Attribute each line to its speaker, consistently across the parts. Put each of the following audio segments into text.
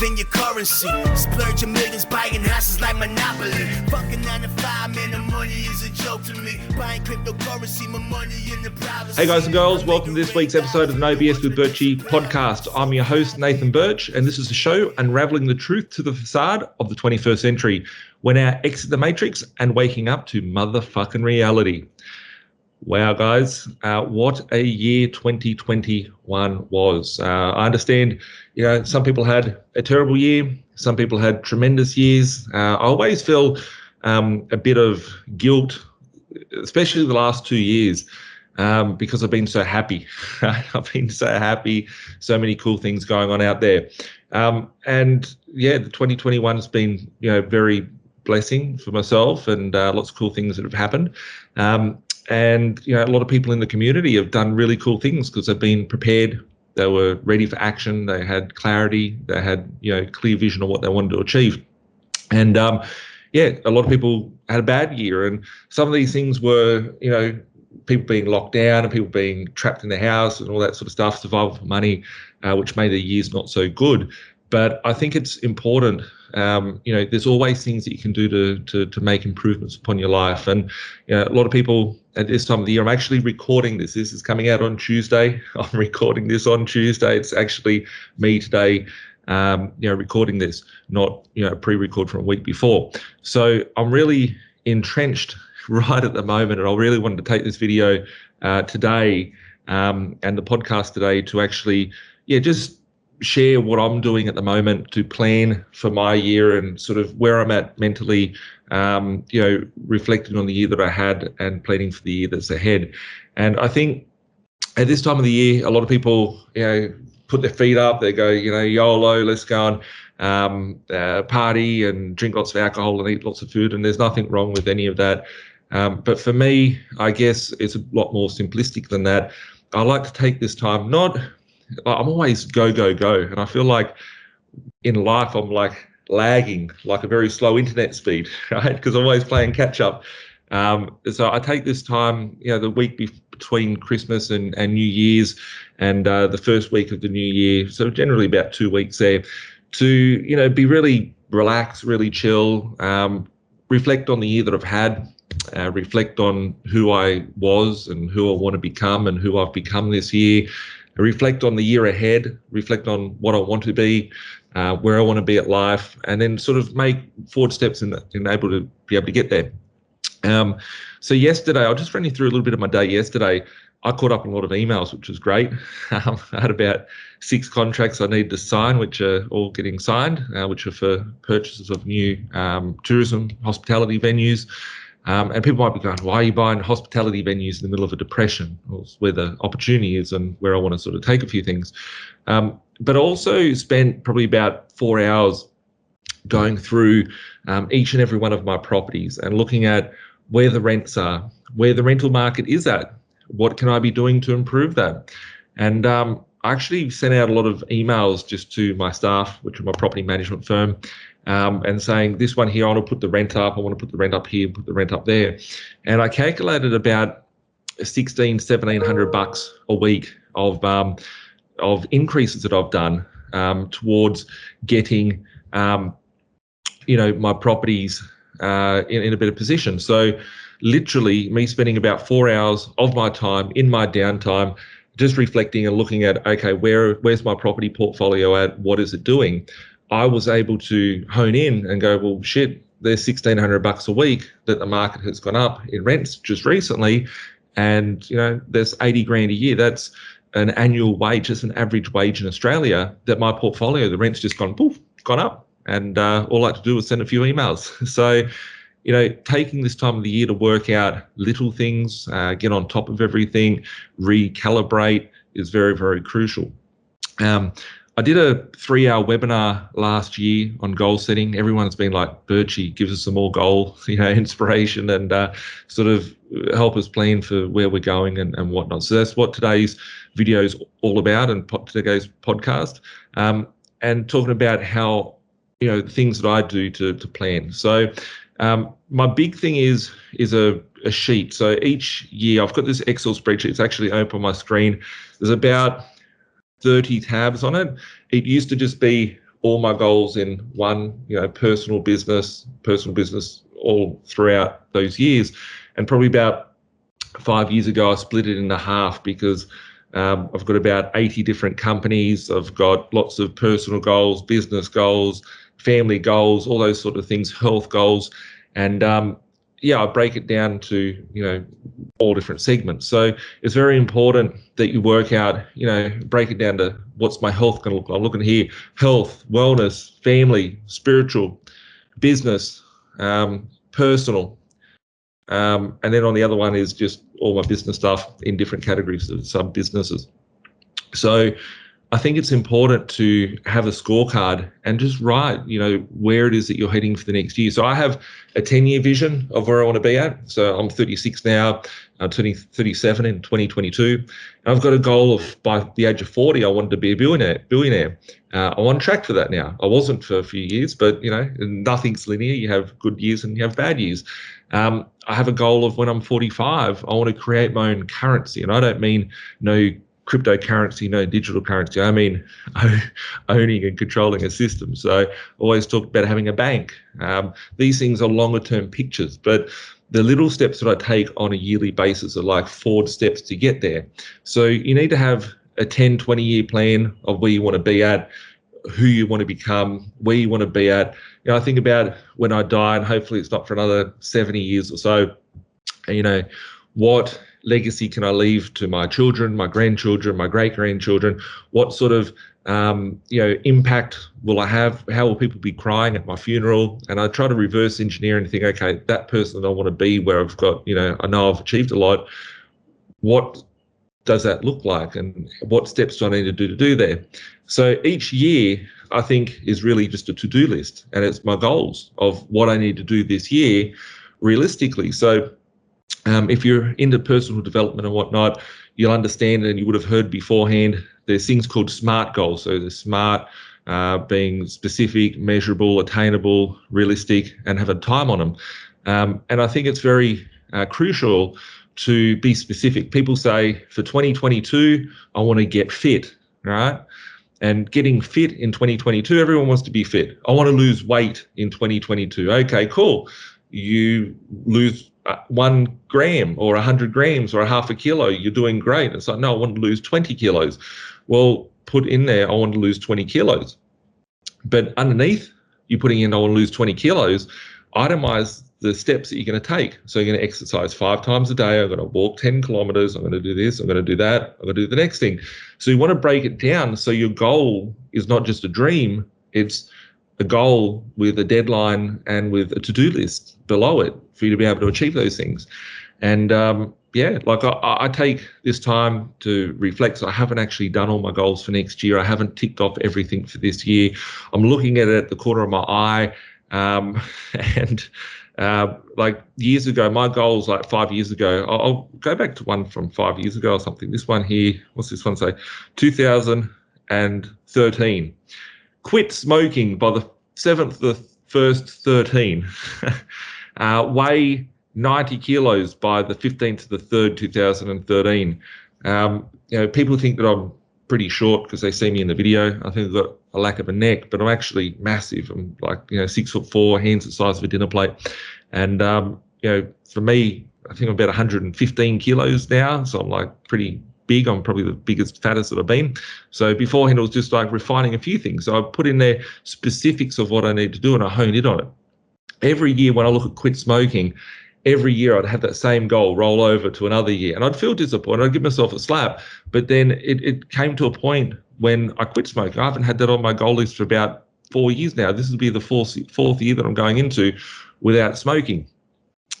Speaker 1: than your currency. Splurging millions, buying houses like Monopoly. Fucking 9 to 5, man, the money is a joke to me. Buying cryptocurrency, my money in the privacy.
Speaker 2: Hey guys and girls, welcome to this week's episode of the No BS with Birchy podcast. I'm your host, Nathan Birch, and this is the show unraveling the truth to the facade of the 21st century. We're now exit the matrix and waking up to motherfucking reality. Wow, guys, what a year 2021 was. I understand, some people had a terrible year. Some people had tremendous years. I always feel a bit of guilt, especially the last 2 years, because I've been so happy. I've been so happy, so many cool things going on out there. And yeah, the 2021 has been, very blessing for myself and lots of cool things that have happened. And, a lot of people in the community have done really cool things because they've been prepared. They were ready for action. They had clarity. They had, clear vision of what they wanted to achieve. And, a lot of people had a bad year. And some of these things were, people being locked down and people being trapped in the house and all that sort of stuff, survival for money, which made the years not so good. But I think it's important. There's always things that you can do to make improvements upon your life. And, a lot of people at this time of the year, I'm actually recording this. This is coming out on Tuesday. I'm recording this on Tuesday. It's actually me today, recording this, not, pre-record from a week before. So I'm really entrenched right at the moment. And I really wanted to take this video today and the podcast today to actually, just share what I'm doing at the moment to plan for my year and sort of where I'm at mentally, reflecting on the year that I had and planning for the year that's ahead. And I think at this time of the year, a lot of people, put their feet up, they go, YOLO, let's go and party and drink lots of alcohol and eat lots of food. And there's nothing wrong with any of that. But for me, I guess it's a lot more simplistic than that. I like to take this time, I'm always go. And I feel like in life, I'm like lagging, like a very slow internet speed, right? Because I'm always playing catch up. So I take this time, the week between Christmas and New Year's and the first week of the new year. So generally about 2 weeks there to, be really relaxed, really chill, reflect on the year that I've had, reflect on who I was and who I want to become and who I've become this year. Reflect on the year ahead, reflect on what I want to be, where I want to be at life, and then sort of make forward steps in able to get there. So yesterday, I'll just run you through a little bit of my day yesterday. I caught up on a lot of emails, which was great. I had about 6 contracts I needed to sign, which are all getting signed, which are for purchases of new tourism, hospitality venues. And people might be going, why are you buying hospitality venues in the middle of a depression? Well, it's where the opportunity is and where I want to sort of take a few things. But also spent probably about 4 hours going through each and every one of my properties and looking at where the rents are, where the rental market is at, what can I be doing to improve that? And I actually sent out a lot of emails just to my staff, which are my property management firm, and saying this one here, I want to put the rent up. I want to put the rent up here, put the rent up there. And I calculated about $1,700 a week of increases that I've done towards getting, my properties in a better position. So literally me spending about 4 hours of my time in my downtime, just reflecting and looking at, okay, where's my property portfolio at? What is it doing? I was able to hone in and go, well, shit, there's $1,600 a week that the market has gone up in rents just recently. And, there's 80 grand a year. That's an annual wage, just an average wage in Australia that my portfolio, the rent's just gone up. And all I had to do was send a few emails. So, taking this time of the year to work out little things, get on top of everything, recalibrate is very, very crucial. I did a 3-hour webinar last year on goal setting. Everyone's been like, Birchy, gives us some more goal, inspiration and sort of help us plan for where we're going and whatnot. So that's what today's video is all about and today's podcast, and talking about how, things that I do to plan. So my big thing is a sheet. So each year I've got this Excel spreadsheet. It's actually open on my screen. There's about 30 tabs on it. It used to just be all my goals in one, personal business all throughout those years. And probably about 5 years ago, I split it into half because I've got about 80 different companies. I've got lots of personal goals, business goals, family goals, all those sort of things, health goals. And I break it down to, all different segments. So it's very important that you work out, break it down to what's my health going to look like. I'm looking here, health, wellness, family, spiritual, business, personal. And then on the other one is just all my business stuff in different categories of sub businesses. So I think it's important to have a scorecard and just write, where it is that you're heading for the next year. So I have a 10-year vision of where I want to be at. So I'm 36 now, I'm turning 37 in 2022. And I've got a goal of, by the age of 40, I wanted to be a billionaire. I'm on track for that now. I wasn't for a few years, but, nothing's linear. You have good years and you have bad years. I have a goal of when I'm 45, I want to create my own currency. And I don't mean no cryptocurrency, no digital currency. I mean owning and controlling a system. So I always talk about having a bank. These things are longer term pictures, but the little steps that I take on a yearly basis are like forward steps to get there. So you need to have a 10, 20-year plan of where you want to be at, who you want to become, where you want to be at. I think about when I die, and hopefully it's not for another 70 years or so, what legacy can I leave to my children, my grandchildren, my great-grandchildren? What sort of, impact will I have? How will people be crying at my funeral? And I try to reverse engineer and think, okay, that person that I want to be where I've got, I know I've achieved a lot. What does that look like? And what steps do I need to do there? So each year, I think, is really just a to-do list. And it's my goals of what I need to do this year realistically. So if you're into personal development and whatnot, you'll understand, and you would have heard beforehand, there's things called SMART goals. So the SMART being specific, measurable, attainable, realistic, and have a time on them. And I think it's very crucial to be specific. People say, for 2022, I want to get fit, right? And getting fit in 2022, everyone wants to be fit. I want to lose weight in 2022. Okay, cool. You lose 1 gram or 100 grams or a half a kilo, you're doing great. It's like, no, I want to lose 20 kilos. Well, put in there, I want to lose 20 kilos. But underneath, you're putting in, I want to lose 20 kilos, itemize the steps that you're going to take. So you're going to exercise 5 times a day. I'm going to walk 10 kilometers. I'm going to do this. I'm going to do that. I'm going to do the next thing. So you want to break it down so your goal is not just a dream. It's a goal with a deadline and with a to-do list below it for you to be able to achieve those things. And I take this time to reflect. So I haven't actually done all my goals for next year. I haven't ticked off everything for this year. I'm looking at it at the corner of my eye. Like years ago, my goals, like 5 years ago, I'll go back to one from 5 years ago or something. This one here, what's this one say? 2013. Quit smoking by the 7th of the 1st, 13. Weigh 90 kilos by the 15th of the 3rd, 2013. People think that I'm pretty short because they see me in the video. I think I've got a lack of a neck, but I'm actually massive. I'm like, 6'4", hands the size of a dinner plate. And, for me, I think I'm about 115 kilos now. So I'm like pretty big. I'm probably the biggest, fattest that I've been. So beforehand, it was just like refining a few things. So I put in there specifics of what I need to do and I honed in on it. Every year when I look at quit smoking, every year I'd have that same goal roll over to another year and I'd feel disappointed. I'd give myself a slap. But then it came to a point when I quit smoking. I haven't had that on my goal list for about 4 years now. This will be the fourth year that I'm going into without smoking.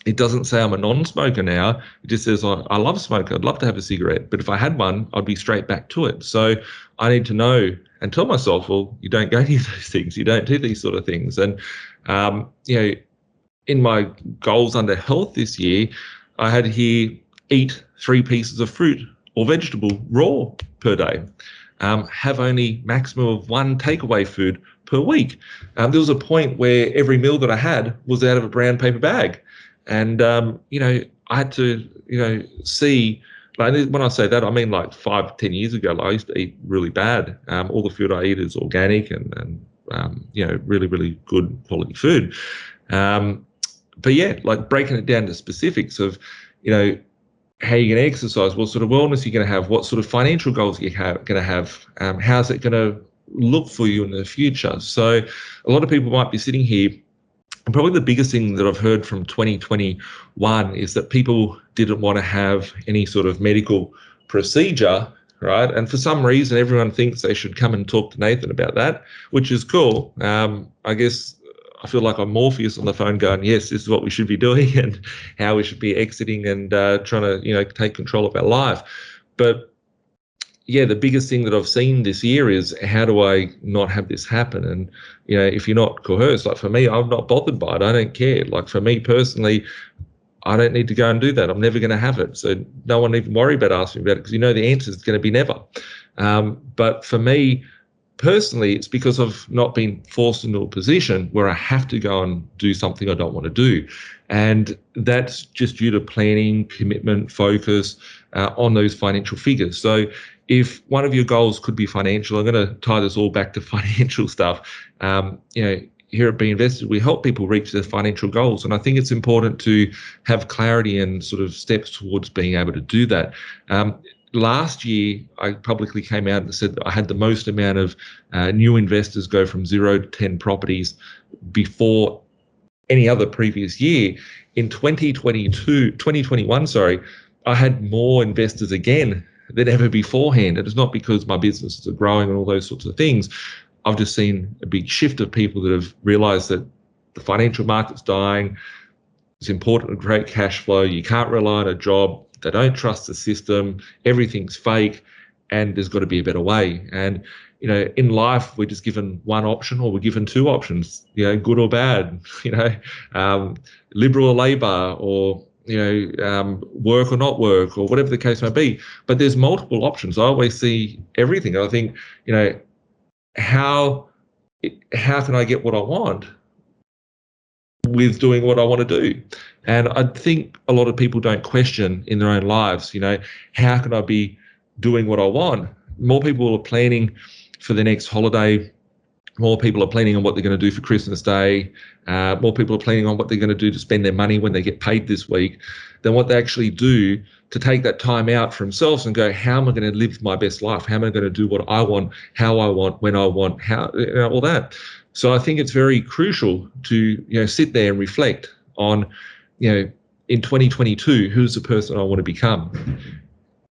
Speaker 2: It doesn't say I'm a non-smoker now. It just says I love smoking. I'd love to have a cigarette. But if I had one, I'd be straight back to it. So I need to know and tell myself, well, you don't go near those things. You don't do these sort of things. And, in my goals under health this year, I had here eat 3 pieces of fruit or vegetable raw per day. Have only maximum of 1 takeaway food per week. There was a point where every meal that I had was out of a brown paper bag. And, I had to, see, like, when I say that, I mean like 5, 10 years ago, I used to eat really bad. All the food I eat is organic and really, really good quality food. But yeah, like breaking it down to specifics of, how you're going to exercise, what sort of wellness you're going to have, what sort of financial goals you're going to have, how's it going to look for you in the future. So a lot of people might be sitting here, and probably the biggest thing that I've heard from 2021 is that people didn't want to have any sort of medical procedure, right? And for some reason, everyone thinks they should come and talk to Nathan about that, which is cool. I guess I feel like I'm Morpheus on the phone going, yes, this is what we should be doing and how we should be exiting and trying to, take control of our life. But yeah, the biggest thing that I've seen this year is how do I not have this happen? And, if you're not coerced, like for me, I'm not bothered by it. I don't care. Like for me personally, I don't need to go and do that. I'm never going to have it. So no one even worry about asking about it because the answer is going to be never. But for me, personally, it's because I've not been forced into a position where I have to go and do something I don't want to do. And that's just due to planning, commitment, focus on those financial figures. So if one of your goals could be financial, I'm going to tie this all back to financial stuff. Here at B.Invested, we help people reach their financial goals. And I think it's important to have clarity and sort of steps towards being able to do that. Last year, I publicly came out and said that I had the most amount of new investors go from 0 to 10 properties before any other previous year. In 2021, I had more investors again than ever beforehand. It is not because my businesses are growing and all those sorts of things. I've just seen a big shift of people that have realized that the financial market's dying. It's important to create cash flow. You can't rely on a job. They don't trust the system. Everything's fake, and there's got to be a better way. And, in life, we're just given one option, or we're given two options, good or bad, liberal or Labor, or, work or not work, or whatever the case may be. But there's multiple options. I always see everything. I think, how can I get what I want with doing what I want to do? And I think a lot of people don't question in their own lives, how can I be doing what I want? More people are planning for the next holiday. More people are planning on what they're going to do for Christmas Day. More people are planning on what they're going to do to spend their money when they get paid this week than what they actually do to take that time out for themselves and go, how am I going to live my best life? How am I going to do what I want, how I want, when I want, how, all that. So I think it's very crucial to, sit there and reflect on, in 2022, who's the person I want to become?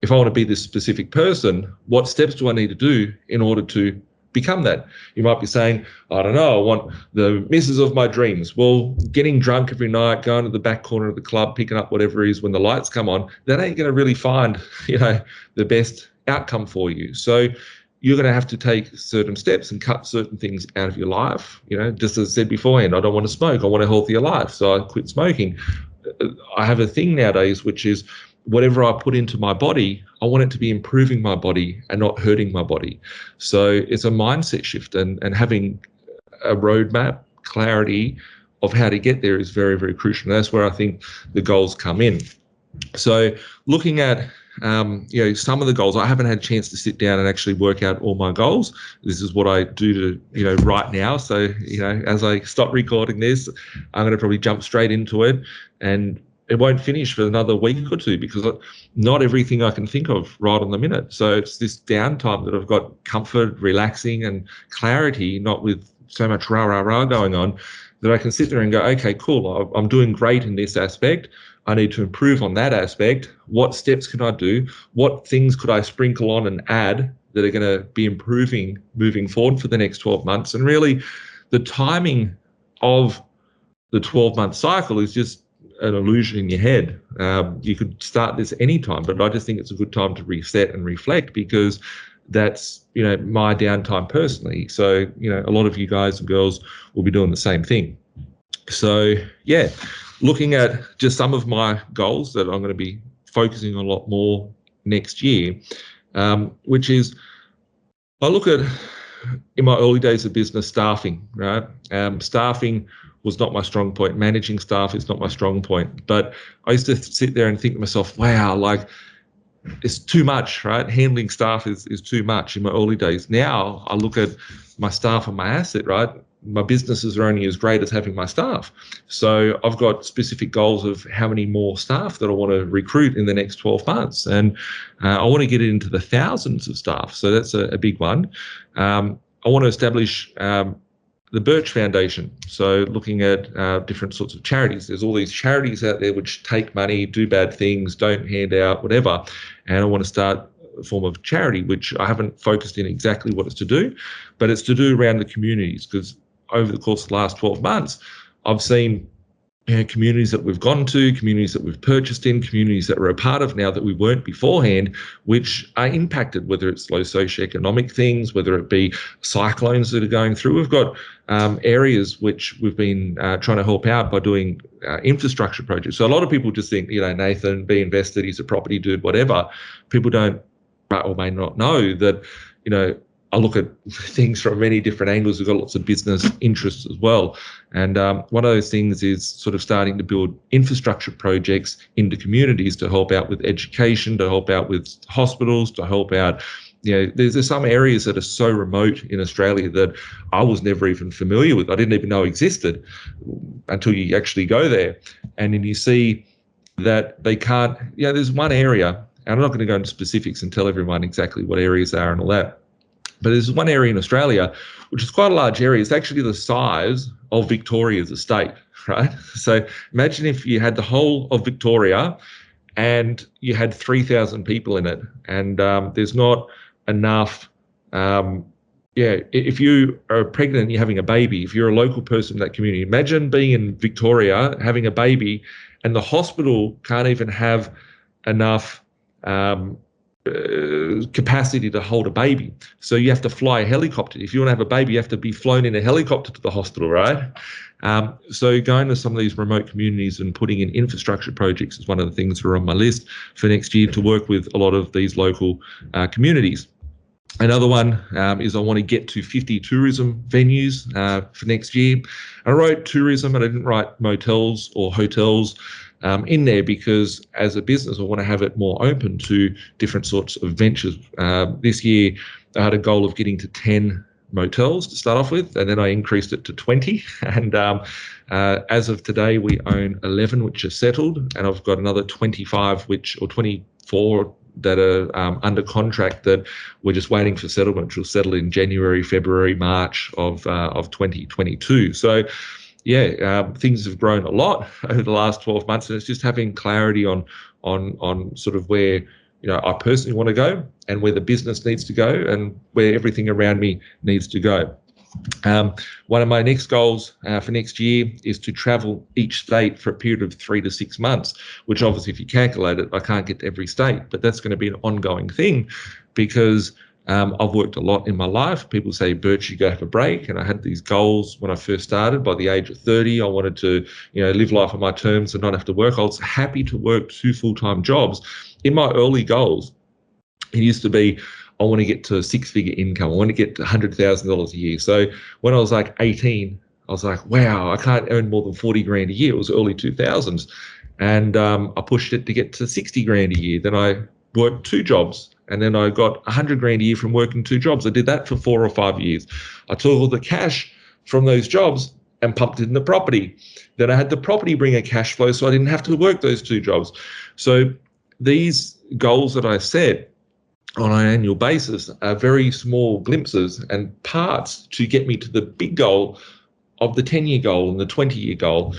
Speaker 2: If I want to be this specific person, what steps do I need to do in order to become that? You might be saying, I don't know, I want the missus of my dreams. Well, getting drunk every night, going to the back corner of the club, picking up whatever it is when the lights come on, that ain't going to really find, the best outcome for you. So you're going to have to take certain steps and cut certain things out of your life. Just as I said beforehand, I don't want to smoke. I want a healthier life. So I quit smoking. I have a thing nowadays, which is whatever I put into my body, I want it to be improving my body and not hurting my body. So it's a mindset shift, and having a roadmap, clarity of how to get there is very, very crucial. And that's where I think the goals come in. So looking at some of the goals, I haven't had a chance to sit down and actually work out all my goals. This is what I do to, right now. So, as I stop recording this, I'm going to probably jump straight into it, and it won't finish for another week or two because not everything I can think of right on the minute. So it's this downtime that I've got comfort, relaxing, and clarity, not with so much rah going on, that I can sit there and go, okay, cool, I'm doing great in this aspect. I need to improve on that aspect. What steps can I do? What things could I sprinkle on and add that are going to be improving moving forward for the next 12 months? And really, the timing of the 12-month cycle is just an illusion in your head. You could start this anytime, but I just think it's a good time to reset and reflect, because that's, my downtime personally. So, a lot of you guys and girls will be doing the same thing. So, yeah, looking at just some of my goals that I'm going to be focusing a lot more next year, which is, I look at, in my early days of business, staffing, right? Staffing was not my strong point. Managing staff is not my strong point. But I used to sit there and think to myself, wow, like it's too much, right? Handling staff is too much in my early days. Now I look at my staff and my asset, right? My businesses are only as great as having my staff. So I've got specific goals of how many more staff that I want to recruit in the next 12 months. And I want to get it into the thousands of staff. So that's a big one. I want to establish the Birch Foundation. So looking at different sorts of charities. There's all these charities out there which take money, do bad things, don't hand out, whatever. And I want to start a form of charity, which I haven't focused in exactly what it's to do, but it's to do around the communities, because over the course of the last 12 months, I've seen communities that we've gone to, communities that we've purchased in, communities that we're a part of now that we weren't beforehand, which are impacted, whether it's low socioeconomic things, whether it be cyclones that are going through. We've got areas which we've been trying to help out by doing infrastructure projects. So a lot of people just think, Nathan, B.Invested, he's a property dude, whatever. People don't or may not know that, I look at things from many different angles. We've got lots of business interests as well. And one of those things is sort of starting to build infrastructure projects into communities to help out with education, to help out with hospitals, to help out. There's some areas that are so remote in Australia that I was never even familiar with. I didn't even know existed until you actually go there. And then you see that they can't, there's one area, and I'm not going to go into specifics and tell everyone exactly what areas they are and all that. But there's one area in Australia, which is quite a large area. It's actually the size of Victoria as a state, right? So imagine if you had the whole of Victoria and you had 3,000 people in it, and there's not enough. If you are pregnant and you're having a baby, if you're a local person in that community, imagine being in Victoria, having a baby, and the hospital can't even have enough capacity to hold a baby. So you have to fly a helicopter. If you want to have a baby, you have to be flown in a helicopter to the hospital, right? So going to some of these remote communities and putting in infrastructure projects is one of the things that are on my list for next year, to work with a lot of these local communities. Another one is I want to get to 50 tourism venues for next year. I wrote tourism, and I didn't write motels or hotels in there, because as a business, I want to have it more open to different sorts of ventures. This year, I had a goal of getting to 10 motels to start off with, and then I increased it to 20. And as of today, we own 11 which are settled, and I've got another 25 or 24 that are under contract that we're just waiting for settlement, which will settle in January, February, March of 2022. So things have grown a lot over the last 12 months, and it's just having clarity on sort of where I personally want to go, and where the business needs to go, and where everything around me needs to go. One of my next goals for next year is to travel each state for a period of 3 to 6 months, which obviously, if you calculate it, I can't get to every state, but that's going to be an ongoing thing, because I've worked a lot in my life. People say, Birch, you go have a break. And I had these goals when I first started. By the age of 30, I wanted to, live life on my terms and not have to work. I was happy to work 2 full-time jobs. In my early goals, it used to be, I want to get to a 6-figure income. I want to get to $100,000 a year. So when I was like 18, I was like, wow, I can't earn more than 40 grand a year. It was early 2000s. And I pushed it to get to 60 grand a year. Then I worked 2 jobs. And then I got 100 grand a year from working 2 jobs. I did that for 4 or 5 years. I took all the cash from those jobs and pumped it in the property. Then I had the property bring a cash flow, so I didn't have to work those 2 jobs. So these goals that I set on an annual basis are very small glimpses and parts to get me to the big goal of the 10-year goal and the 20-year goal.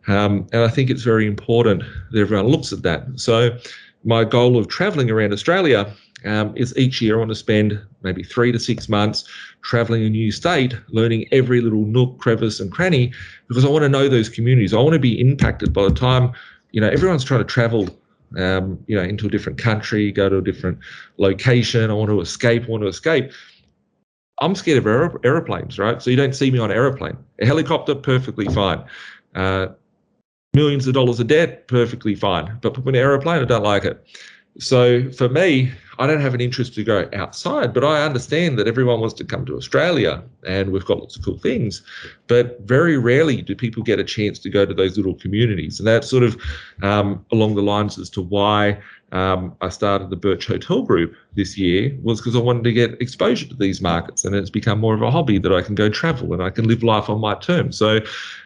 Speaker 2: And I think it's very important that everyone looks at that. So my goal of traveling around Australia is each year I want to spend maybe 3 to 6 months traveling a new state, learning every little nook, crevice and cranny, because I want to know those communities. I want to be impacted by the time, everyone's trying to travel, into a different country, go to a different location. I want to escape. I'm scared of aeroplanes, right? So you don't see me on an aeroplane. A helicopter, perfectly fine. Millions of dollars of debt, perfectly fine. But put me in an aeroplane, I don't like it. So for me, I don't have an interest to go outside, but I understand that everyone wants to come to Australia and we've got lots of cool things, but very rarely do people get a chance to go to those little communities. And that's sort of along the lines as to why I started the Birch Hotel Group this year was because I wanted to get exposure to these markets, and it's become more of a hobby that I can go travel and I can live life on my terms. So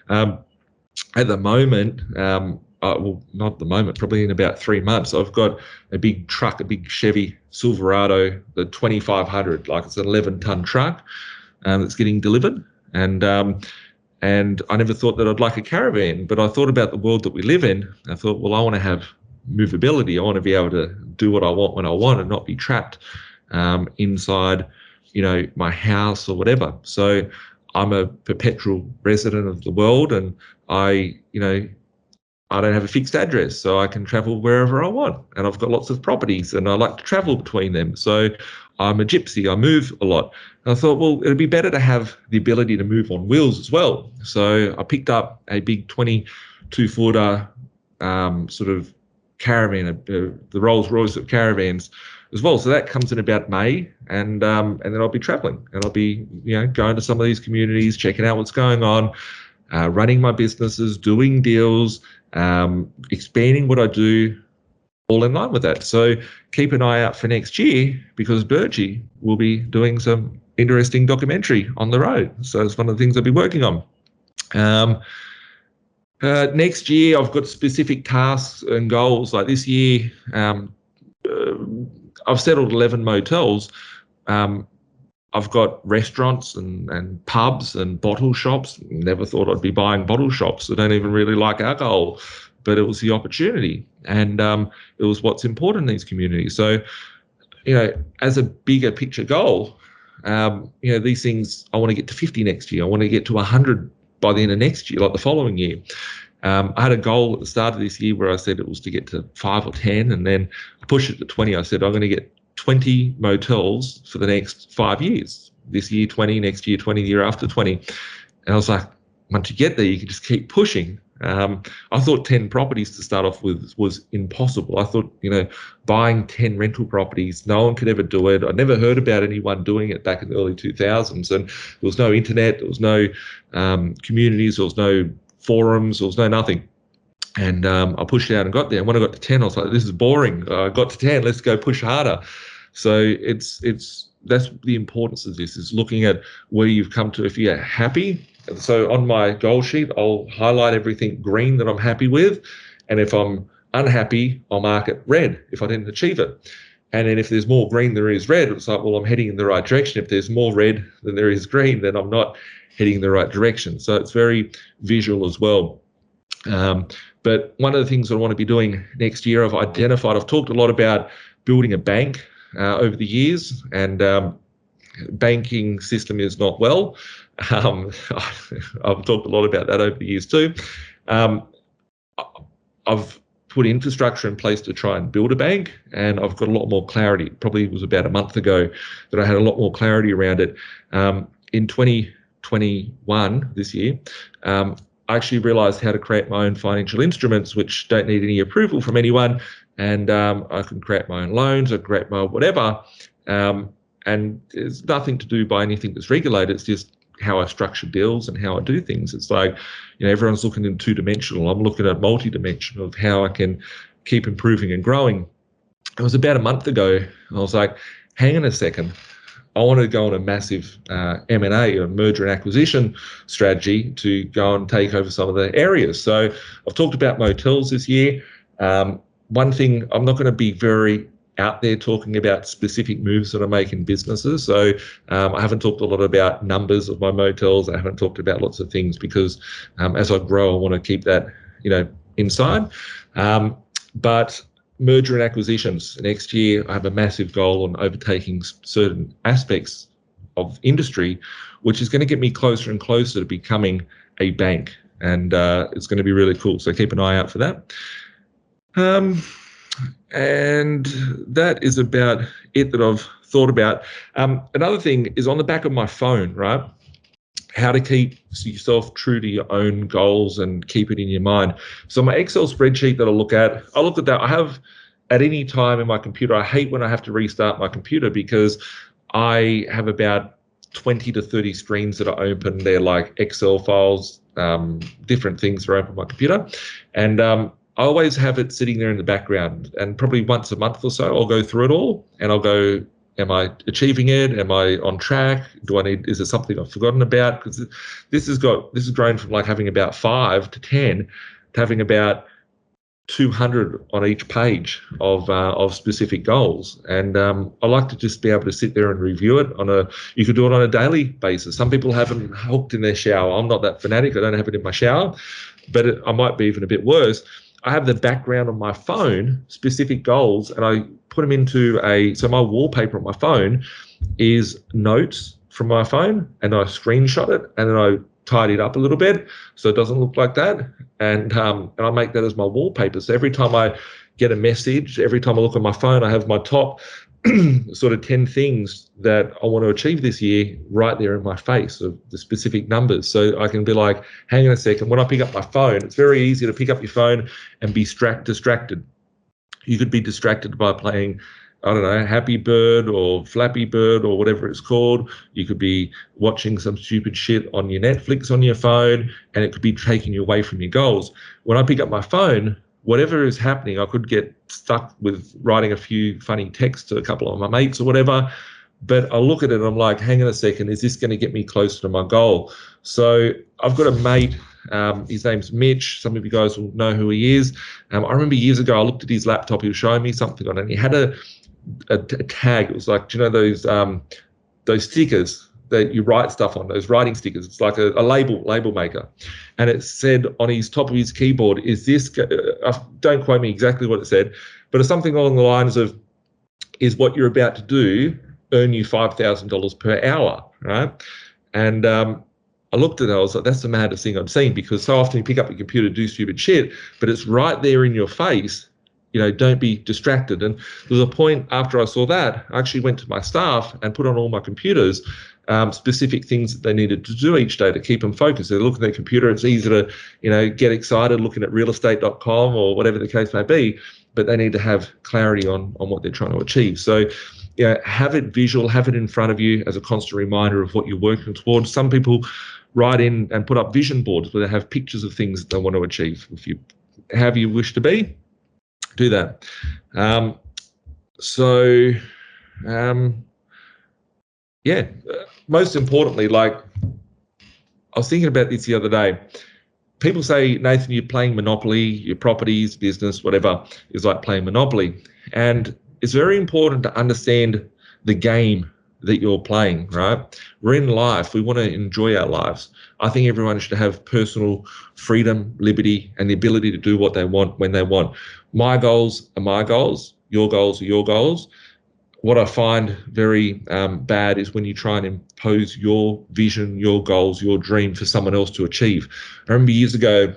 Speaker 2: at the moment, well, not at the moment, probably in about 3 months, I've got a big truck, a big Chevy Silverado, the 2500, like it's an 11-ton truck that's getting delivered. And I never thought that I'd like a caravan, but I thought about the world that we live in. I thought, well, I want to have movability. I want to be able to do what I want when I want and not be trapped inside, my house or whatever. So I'm a perpetual resident of the world, and I don't have a fixed address, so I can travel wherever I want. And I've got lots of properties, and I like to travel between them. So I'm a gypsy. I move a lot. And I thought, well, it'd be better to have the ability to move on wheels as well. So I picked up a big 22-footer sort of caravan, the Rolls Royce of caravans as well. So that comes in about May, and then I'll be traveling, and I'll be going to some of these communities, checking out what's going on, running my businesses, doing deals, expanding what I do, all in line with that. So keep an eye out for next year, because Birchy will be doing some interesting documentary on the road. So it's one of the things I'll be working on. Next year, I've got specific tasks and goals. Like this year, I've settled 11 motels. I've got restaurants and pubs and bottle shops. Never thought I'd be buying bottle shops. I don't even really like alcohol, but it was the opportunity, and it was what's important in these communities. So, as a bigger picture goal, these things, I want to get to 50 next year. I want to get to 100 by the end of next year, like the following year. I had a goal at the start of this year where I said it was to get to 5 or 10, and then I pushed it to 20. I said I'm going to get 20 motels for the next 5 years. This year 20, next year 20, the year after 20. And I was like, once you get there, you can just keep pushing. I thought 10 properties to start off with was impossible. I thought, buying 10 rental properties, no one could ever do it. I never heard about anyone doing it back in the early 2000s. And there was no internet, there was no communities, there was no forums, there was no nothing. And I pushed out and got there. And when I got to 10, I was like, this is boring. I got to 10, let's go push harder. So that's the importance of this, is looking at where you've come to. If you're happy, so on my goal sheet, I'll highlight everything green that I'm happy with. And if I'm unhappy, I'll mark it red if I didn't achieve it. And then if there's more green than there is red, it's like, well, I'm heading in the right direction. If there's more red than there is green, then I'm not heading in the right direction. So it's very visual as well. But one of the things I want to be doing next year, I've talked a lot about building a bank over the years, and banking system is not well. I've talked a lot about that over the years too. I've put infrastructure in place to try and build a bank, and I've got a lot more clarity. Probably was about a month ago that I had a lot more clarity around it. In 2021, this year, I actually realized how to create my own financial instruments, which don't need any approval from anyone. And I can create my own loans, I create my own whatever. And it's nothing to do by anything that's regulated. It's just how I structure deals and how I do things. It's like, everyone's looking in two-dimensional. I'm looking at multi-dimensional of how I can keep improving and growing. It was about a month ago. I was like, hang on a second. I wanted to go on a massive M&A, or merger and acquisition strategy, to go and take over some of the areas. So I've talked about motels this year. One thing, I'm not going to be very out there talking about specific moves that I make in businesses. So I haven't talked a lot about numbers of my motels. I haven't talked about lots of things, because as I grow, I want to keep that, inside. But merger and acquisitions. Next year, I have a massive goal on overtaking certain aspects of industry, which is going to get me closer and closer to becoming a bank. And it's going to be really cool. So keep an eye out for that. And that is about it that I've thought about. Another thing is on the back of my phone, right? How to keep yourself true to your own goals and keep it in your mind. So my Excel spreadsheet that I look at that. I have at any time in my computer. I hate when I have to restart my computer, because I have about 20 to 30 screens that are open. They're like Excel files, different things are open on my computer. And I always have it sitting there in the background, and probably once a month or so I'll go through it all and I'll go, am I achieving it? Am I on track? Is there something I've forgotten about? Because this has grown from like having about 5 to 10 to having about 200 on each page of specific goals. And I like to just be able to sit there and review it you could do it on a daily basis. Some people have them hooked in their shower. I'm not that fanatic. I don't have it in my shower, but I might be even a bit worse. I have the background on my phone, specific goals, and I put them into so my wallpaper on my phone is notes from my phone, and I screenshot it, and then I tidy it up a little bit so it doesn't look like that. And I make that as my wallpaper. So every time I get a message, every time I look at my phone, I have my top sort of 10 things that I want to achieve this year right there in my face of the specific numbers. So I can be like, hang on a second, when I pick up my phone, it's very easy to pick up your phone and be distracted. You could be distracted by playing, I don't know, Happy Bird or Flappy Bird or whatever it's called. You could be watching some stupid shit on your Netflix on your phone, and it could be taking you away from your goals. When I pick up my phone, whatever is happening, I could get stuck with writing a few funny texts to a couple of my mates or whatever, but I look at it and I'm like, hang on a second, is this going to get me closer to my goal? So I've got a mate, his name's Mitch. Some of you guys will know who he is. I remember years ago, I looked at his laptop, he was showing me something on it, and he had a tag. It was like, do you know those stickers that you write stuff on, those writing stickers? It's like a label maker. And it said on his top of his keyboard, don't quote me exactly what it said, but it's something along the lines of, is what you're about to do earn you $5,000 per hour, right? And I looked at it, I was like, that's the maddest thing I've seen, because so often you pick up your computer, do stupid shit, but it's right there in your face. Don't be distracted. And there was a point after I saw that, I actually went to my staff and put on all my computers specific things that they needed to do each day to keep them focused. They look at their computer, it's easy to, get excited looking at realestate.com or whatever the case may be, but they need to have clarity on what they're trying to achieve. So, have it visual, have it in front of you as a constant reminder of what you're working towards. Some people write in and put up vision boards where they have pictures of things that they want to achieve. However you wish to be, do that. Most importantly, like, I was thinking about this the other day. People say, Nathan, you're playing Monopoly, your properties, business, whatever, is like playing Monopoly. And it's very important to understand the game that you're playing, right? We're in life. We want to enjoy our lives. I think everyone should have personal freedom, liberty, and the ability to do what they want when they want. My goals are my goals. Your goals are your goals. What I find very bad is when you try and impose your vision, your goals, your dream for someone else to achieve. I remember years ago,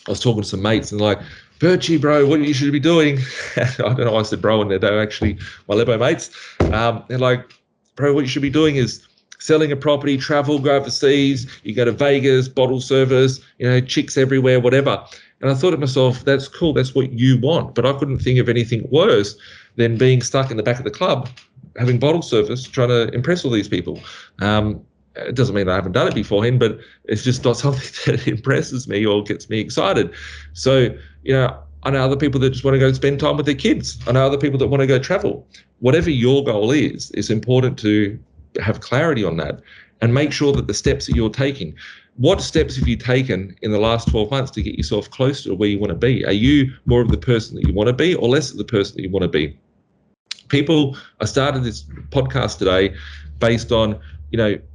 Speaker 2: I was talking to some mates and like, Birchy, bro, what you should be doing? I don't know why I said bro, and they're actually my Lebo mates. They're like, bro, what you should be doing is selling a property, travel, go overseas, you go to Vegas, bottle service, chicks everywhere, whatever. And I thought to myself, that's cool, that's what you want. But I couldn't think of anything worse than being stuck in the back of the club, having bottle service, trying to impress all these people. It doesn't mean I haven't done it beforehand, but it's just not something that impresses me or gets me excited. So, I know other people that just want to go spend time with their kids. I know other people that want to go travel. Whatever your goal is, it's important to have clarity on that and make sure that the steps that you're taking, what steps have you taken in the last 12 months to get yourself closer to where you want to be? Are you more of the person that you want to be or less of the person that you want to be? I started this podcast today based on,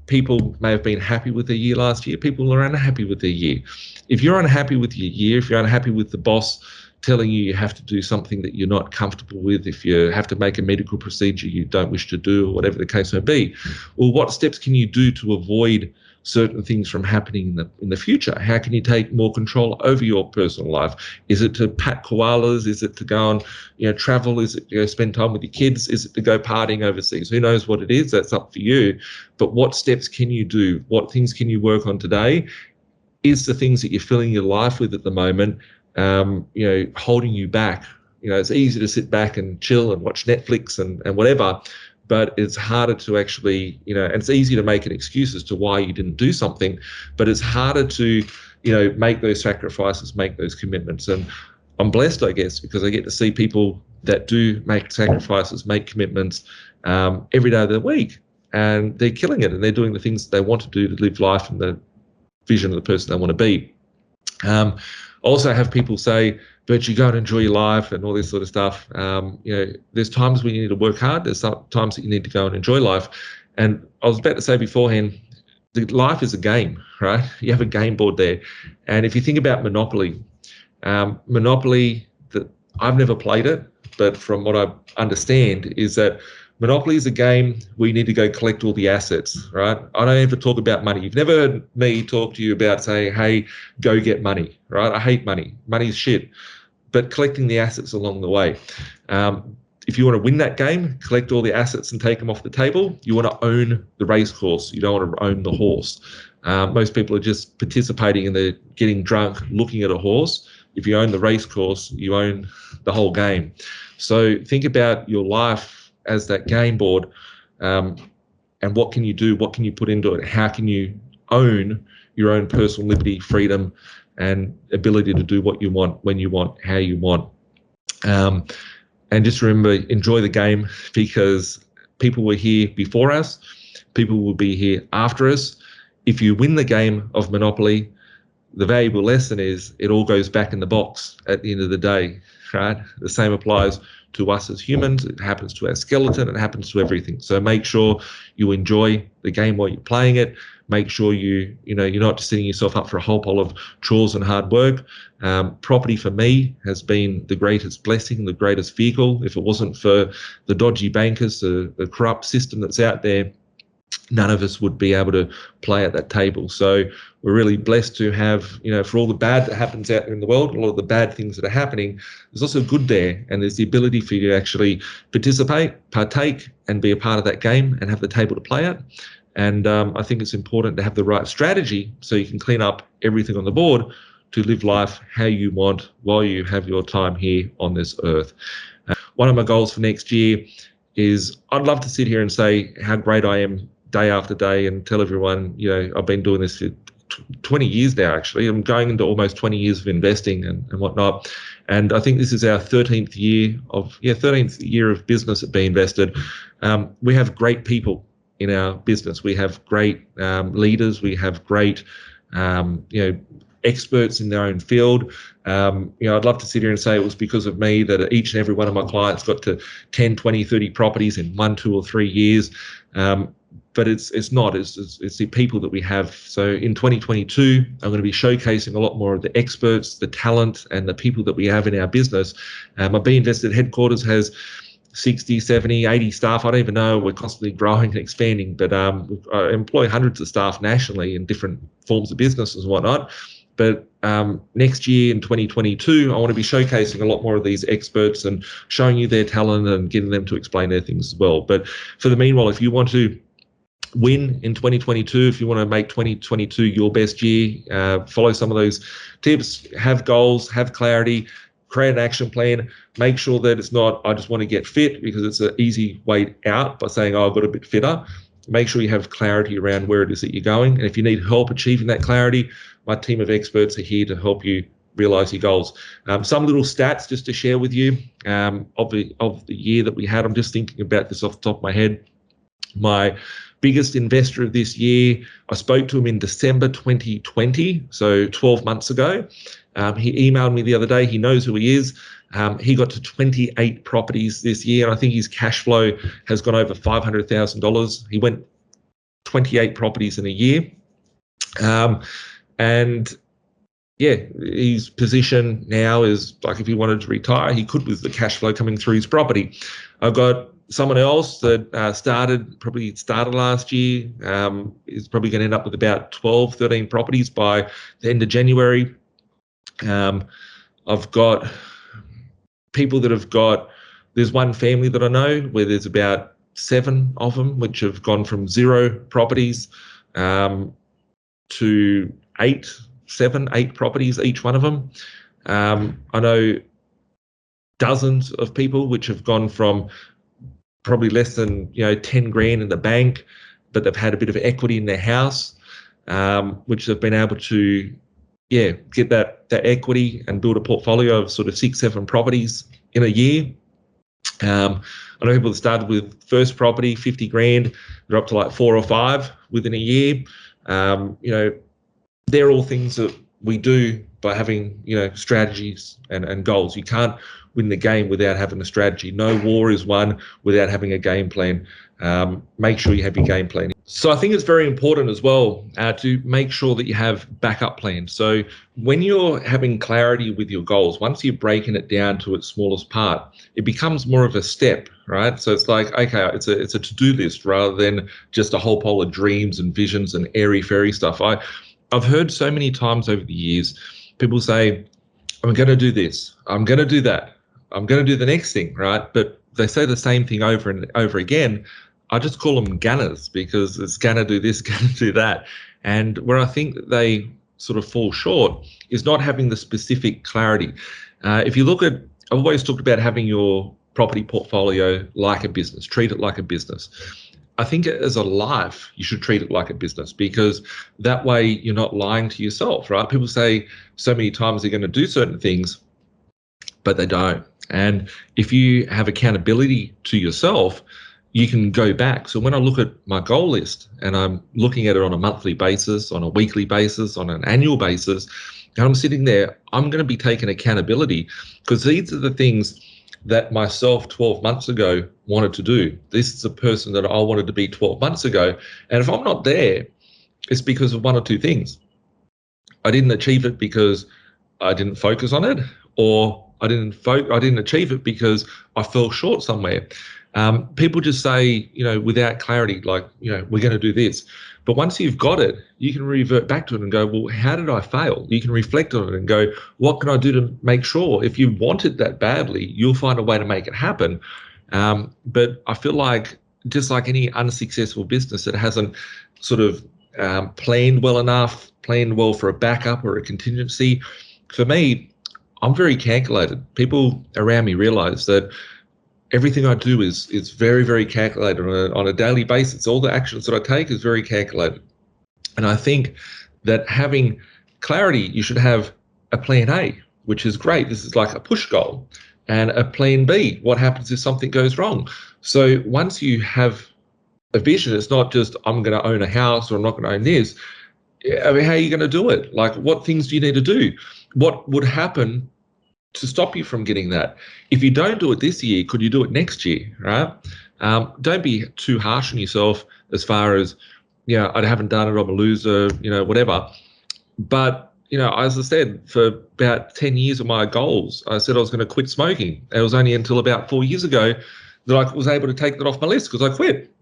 Speaker 2: people may have been happy with their year last year. People are unhappy with their year. If you're unhappy with your year, if you're unhappy with the boss telling you have to do something that you're not comfortable with, if you have to make a medical procedure you don't wish to do, or whatever the case may be, well, what steps can you do to avoid certain things from happening in the future? How can you take more control over your personal life? Is it to pat koalas? Is it to go and travel? Is it to go spend time with your kids? Is it to go partying overseas? Who knows what it is? That's up for you. But what steps can you do? What things can you work on today? Is the things that you're filling your life with at the moment holding you back? It's easy to sit back and chill and watch Netflix and whatever, but it's harder to actually, and it's easy to make an excuse as to why you didn't do something, but it's harder to, make those sacrifices, make those commitments. And I'm blessed, I guess, because I get to see people that do make sacrifices, make commitments every day of the week, and they're killing it, and they're doing the things they want to do to live life and the vision of the person they want to be. Also have people say, Birchy, go and enjoy your life and all this sort of stuff. There's times when you need to work hard. There's times that you need to go and enjoy life. And I was about to say beforehand, life is a game, right? You have a game board there. And if you think about Monopoly, that I've never played it, but from what I understand is that Monopoly is a game where you need to go collect all the assets, right? I don't ever talk about money. You've never heard me talk to you about saying, hey, go get money, right? I hate money. Money's shit. But collecting the assets along the way. If you want to win that game, collect all the assets and take them off the table. You want to own the race course. You don't want to own the horse. Most people are just participating and they're getting drunk looking at a horse. If you own the race course, you own the whole game. So think about your life as that game board, and what can you do? What can you put into it? How can you own your own personal liberty, freedom, and ability to do what you want, when you want, how you want? And just remember, enjoy the game, because people were here before us. People will be here after us. If you win the game of Monopoly, the valuable lesson is it all goes back in the box at the end of the day, right? The same applies to us as humans. It happens to our skeleton. It happens to everything. So make sure you enjoy the game while you're playing it. Make sure you're not just setting yourself up for a whole pile of chores and hard work. Property for me has been the greatest blessing, the greatest vehicle. If it wasn't for the dodgy bankers, the corrupt system that's out there, none of us would be able to play at that table. So we're really blessed to have, for all the bad that happens out there in the world, a lot of the bad things that are happening, there's also good there. And there's the ability for you to actually participate, partake, and be a part of that game and have the table to play at. And I think it's important to have the right strategy so you can clean up everything on the board to live life how you want while you have your time here on this earth. One of my goals for next year is I'd love to sit here and say how great I am day after day and tell everyone, I've been doing this for 20 years now, actually. I'm going into almost 20 years of investing and whatnot. And I think this is our 13th year of business at B.Invested. We have great people in our business. We have great leaders. We have great, experts in their own field. I'd love to sit here and say it was because of me that each and every one of my clients got to 10, 20, 30 properties in 1, 2, or 3 years. But it's not. It's the people that we have. So in 2022, I'm going to be showcasing a lot more of the experts, the talent, and the people that we have in our business. My B.Invested headquarters has 60, 70, 80 staff. I don't even know. We're constantly growing and expanding, but I employ hundreds of staff nationally in different forms of businesses and whatnot. But next year in 2022, I want to be showcasing a lot more of these experts and showing you their talent and getting them to explain their things as well. But for the meanwhile, if you want to win in 2022, if you want to make 2022 your best year, follow some of those tips, have goals, have clarity, create an action plan, make sure that it's not, I just want to get fit, because it's an easy way out by saying, I've got a bit fitter. Make sure you have clarity around where it is that you're going. And if you need help achieving that clarity, my team of experts are here to help you realize your goals. Some little stats just to share with you of the year that we had. I'm just thinking about this off the top of my head. My biggest investor of this year, I spoke to him in December 2020, so 12 months ago. He emailed me the other day. He knows who he is. He got to 28 properties this year, and I think his cash flow has gone over $500,000. He went 28 properties in a year. And yeah, his position now is like if he wanted to retire, he could with the cash flow coming through his property. I've got someone else that started last year, is probably going to end up with about 12, 13 properties by the end of January. I've got people that have got, there's one family that I know where there's about 7 of them which have gone from 0 properties to 8 properties, each one of them. I know dozens of people which have gone from probably less than 10 grand in the bank, but they've had a bit of equity in their house, which they've been able to get that equity and build a portfolio of sort of 6-7 properties in a year. I know people that started with first property, 50 grand, they're up to like 4 or 5 within a year. They're all things that we do by having, strategies and goals. You can't win the game without having a strategy. No war is won without having a game plan. Make sure you have your game plan. So I think it's very important as well to make sure that you have backup plans. So when you're having clarity with your goals, once you're breaking it down to its smallest part, it becomes more of a step, right? So it's like, okay, it's a to-do list rather than just a whole pile of dreams and visions and airy-fairy stuff. I've heard so many times over the years, people say, I'm going to do this, I'm going to do that, I'm going to do the next thing, right? But they say the same thing over and over again. I just call them gunners because it's going to do this, going to do that. And where I think that they sort of fall short is not having the specific clarity. If you look at, I've always talked about having your property portfolio like a business, treat it like a business. I think as a life, you should treat it like a business because that way you're not lying to yourself, right? People say so many times they're going to do certain things, but they don't. And if you have accountability to yourself, you can go back. So when I look at my goal list and I'm looking at it on a monthly basis, on a weekly basis, on an annual basis, and I'm sitting there, I'm going to be taking accountability because these are the things that myself 12 months ago wanted to do. This is a person that I wanted to be 12 months ago. And if I'm not there, it's because of one or two things. I didn't achieve it because I didn't focus on it, or I didn't achieve it because I fell short somewhere. People just say, without clarity, like, we're going to do this. But once you've got it, you can revert back to it and go, well, how did I fail? You can reflect on it and go, what can I do to make sure? If you want it that badly, you'll find a way to make it happen. But I feel like just like any unsuccessful business that hasn't sort of planned well enough, planned well for a backup or a contingency, for me, I'm very calculated. People around me realize that everything I do is very, very calculated on a daily basis. All the actions that I take is very calculated. And I think that having clarity, you should have a plan A, which is great. This is like a push goal. And a plan B, what happens if something goes wrong? So once you have a vision, it's not just I'm going to own a house or I'm not going to own this. I mean, how are you going to do it? Like, what things do you need to do? What would happen to stop you from getting that? If you don't do it this year, could you do it next year, right? Don't be too harsh on yourself as far as, I haven't done it, I'm a loser, whatever. But, as I said, for about 10 years of my goals, I said I was going to quit smoking. It was only until about 4 years ago that I was able to take that off my list because I quit.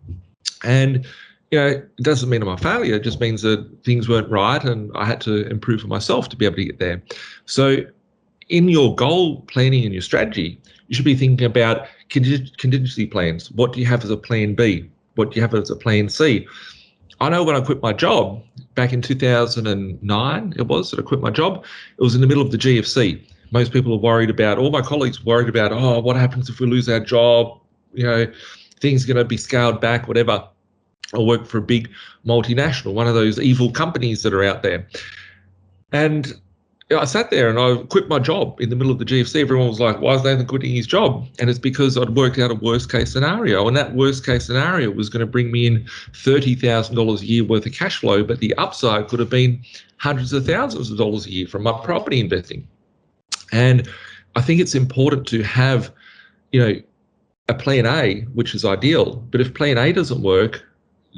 Speaker 2: And, it doesn't mean I'm a failure. It just means that things weren't right and I had to improve for myself to be able to get there. So in your goal planning and your strategy, you should be thinking about contingency plans. What do you have as a plan B? What do you have as a plan C? I know when I quit my job back in 2009, it was that I quit my job. It was in the middle of the GFC. Most people are worried about, all my colleagues were worried about, what happens if we lose our job? Things are going to be scaled back, whatever. I work for a big multinational, one of those evil companies that are out there. And I sat there and I quit my job in the middle of the GFC. Everyone was like, why is Nathan quitting his job? And it's because I'd worked out a worst case scenario. And that worst case scenario was going to bring me in $30,000 a year worth of cash flow. But the upside could have been hundreds of thousands of dollars a year from my property investing. And I think it's important to have, a plan A, which is ideal. But if plan A doesn't work,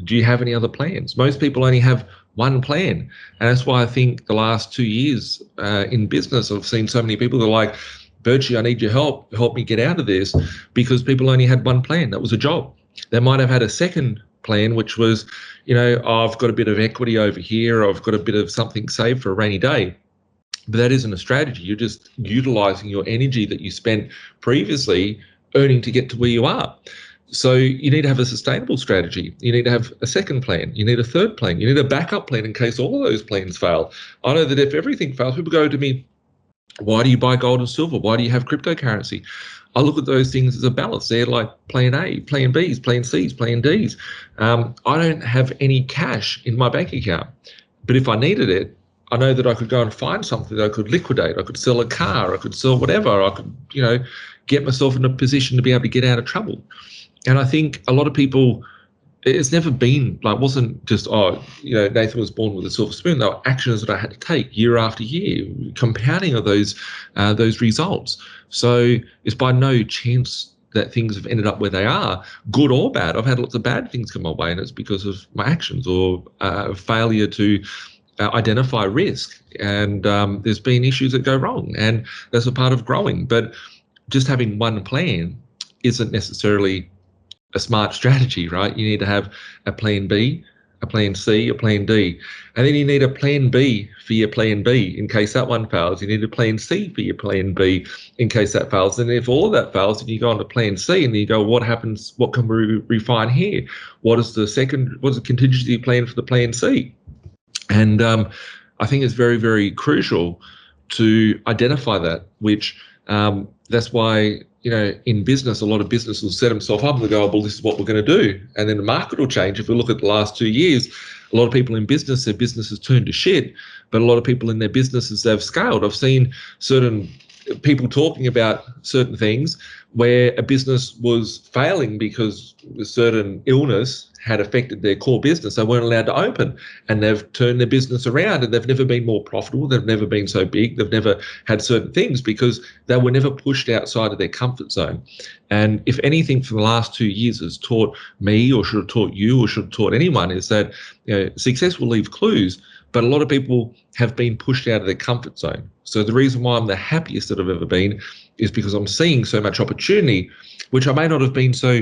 Speaker 2: do you have any other plans? Most people only have one plan. And that's why I think the last 2 years in business, I've seen so many people that are like, Birchy, I need your help me get out of this, because people only had one plan. That was a job. They might have had a second plan, which was, I've got a bit of equity over here, I've got a bit of something saved for a rainy day. But that isn't a strategy. You're just utilizing your energy that you spent previously earning to get to where you are. So you need to have a sustainable strategy. You need to have a second plan. You need a third plan. You need a backup plan in case all of those plans fail. I know that if everything fails, people go to me, why do you buy gold and silver? Why do you have cryptocurrency? I look at those things as a balance. They're like plan A, plan Bs, plan Cs, plan Ds. I don't have any cash in my bank account, but if I needed it, I know that I could go and find something that I could liquidate. I could sell a car. I could sell whatever. I could, get myself in a position to be able to get out of trouble. And I think a lot of people, it's never been like, wasn't just, Nathan was born with a silver spoon. There were actions that I had to take year after year, compounding of those results. So it's by no chance that things have ended up where they are, good or bad. I've had lots of bad things come my way, and it's because of my actions or failure to identify risk. And there's been issues that go wrong, and that's a part of growing. But just having one plan isn't necessarily a smart strategy, right? You need to have a plan B, a plan C, a plan D. And then you need a plan B for your plan B in case that one fails. You need a plan C for your plan B in case that fails. And if all of that fails, then you go on to plan C and you go, what happens? What can we refine here? What's the contingency plan for the plan C? And I think it's very, very crucial to identify that, which that's why, in business, a lot of businesses will set themselves up and they go, well, this is what we're going to do. And then the market will change. If we look at the last 2 years, a lot of people in business, their businesses turned to shit, but a lot of people in their businesses, they've scaled. I've seen certain people talking about certain things where a business was failing because a certain illness had affected their core business. They weren't allowed to open, and they've turned their business around, and they've never been more profitable. They've never been so big. They've never had certain things because they were never pushed outside of their comfort zone. And if anything from the last 2 years has taught me, or should have taught you, or should have taught anyone, is that success will leave clues, but a lot of people have been pushed out of their comfort zone. So the reason why I'm the happiest that I've ever been is because I'm seeing so much opportunity, which I may not have been so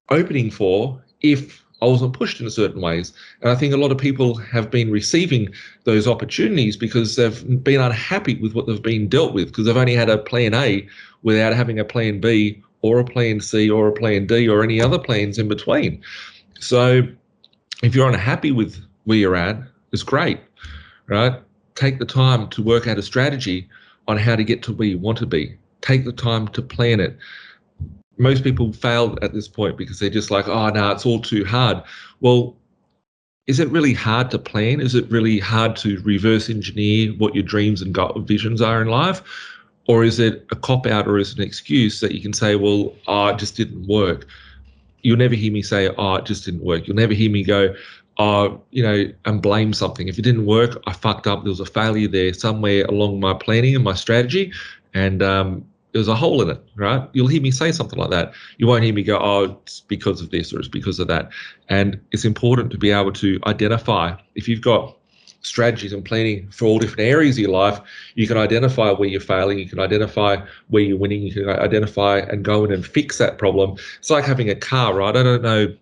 Speaker 2: opening for if I wasn't pushed in certain ways. And I think a lot of people have been receiving those opportunities because they've been unhappy with what they've been dealt with, because they've only had a plan A without having a plan B or a plan C or a plan D or any other plans in between. So if you're unhappy with where you're at, it's great, right? Take the time to work out a strategy on how to get to where you want to be. Take the time to plan it. Most people fail at this point because they're just like, oh, no, it's all too hard. Well, is it really hard to plan? Is it really hard to reverse engineer what your dreams and visions are in life? Or is it a cop-out, or is it an excuse that you can say, well, it just didn't work? You'll never hear me say, it just didn't work. You'll never hear me go, and blame something. If it didn't work, I fucked up. There was a failure there somewhere along my planning and my strategy, and there's a hole in it, right? You'll hear me say something like that. You won't hear me go, it's because of this or it's because of that. And it's important to be able to identify, if you've got strategies and planning for all different areas of your life, you can identify where you're failing, you can identify where you're winning, you can identify and go in and fix that problem. It's like having a car, right? I don't know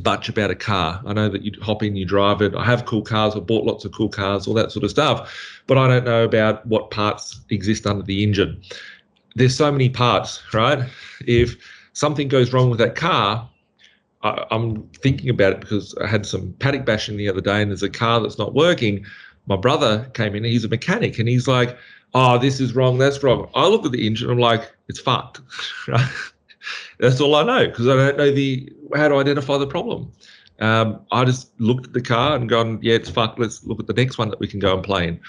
Speaker 2: much about a car. I know that you hop in, you drive it. I have cool cars. I bought lots of cool cars, all that sort of stuff. But I don't know about what parts exist under the engine. There's so many parts, right? If something goes wrong with that car, I'm thinking about it because I had some paddock bashing the other day, and there's a car that's not working. My brother came in, and he's a mechanic, and he's like, this is wrong, that's wrong. I look at the engine, I'm like, it's fucked. Right? That's all I know, because I don't know how to identify the problem. I just looked at the car and gone, yeah, it's fucked. Let's look at the next one that we can go and play in.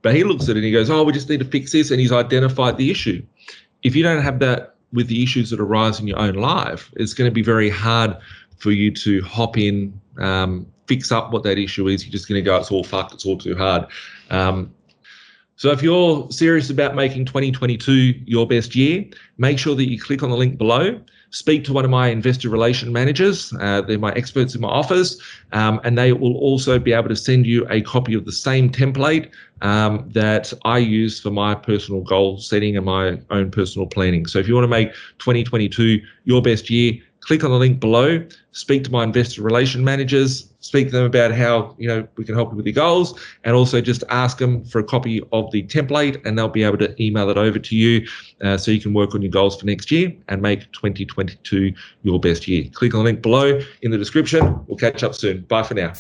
Speaker 2: But he looks at it and he goes, we just need to fix this, and he's identified the issue. If you don't have that with the issues that arise in your own life, it's going to be very hard for you to hop in, fix up what that issue is. You're just going to go, it's all fucked, it's all too hard. So if you're serious about making 2022 your best year, make sure that you click on the link below. Speak to one of my investor relation managers. They're my experts in my office, and they will also be able to send you a copy of the same template that I use for my personal goal setting and my own personal planning. So if you want to make 2022 your best year, click on the link below, speak to my investor relation managers, speak to them about how we can help you with your goals, and also just ask them for a copy of the template, and they'll be able to email it over to you so you can work on your goals for next year and make 2022 your best year. Click on the link below in the description. We'll catch up soon. Bye for now.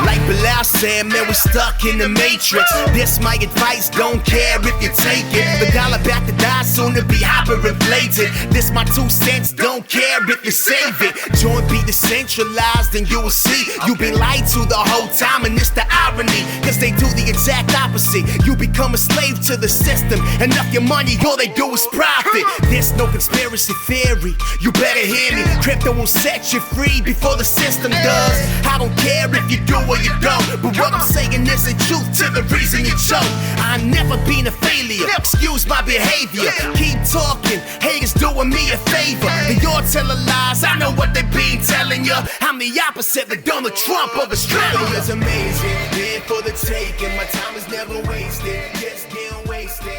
Speaker 1: Like Bilal said, man, we're stuck in the matrix. This my advice, don't care if you take it. The dollar back to die, soon to be hyperinflated. This my 2 cents, don't care if you save it. Join be decentralized, then you will see you been lied to the whole time, and it's the irony, cause they do the exact opposite. You become a slave to the system, and of your money, all they do is profit. There's no conspiracy theory, you better hear me. Crypto will set you free before the system does. I don't care if you do or you don't, but what I'm saying is the truth to the reason you choke. I've never been a failure, excuse my behavior. Keep talking, haters doing me a favor. They all telling lies, I know what they been telling you. I'm the opposite of Donald Trump of Australia. It's amazing, here for the taking. My time is never wasted, just getting wasted.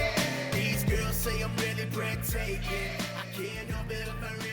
Speaker 1: These girls say I'm really breathtaking. I can't help it if I really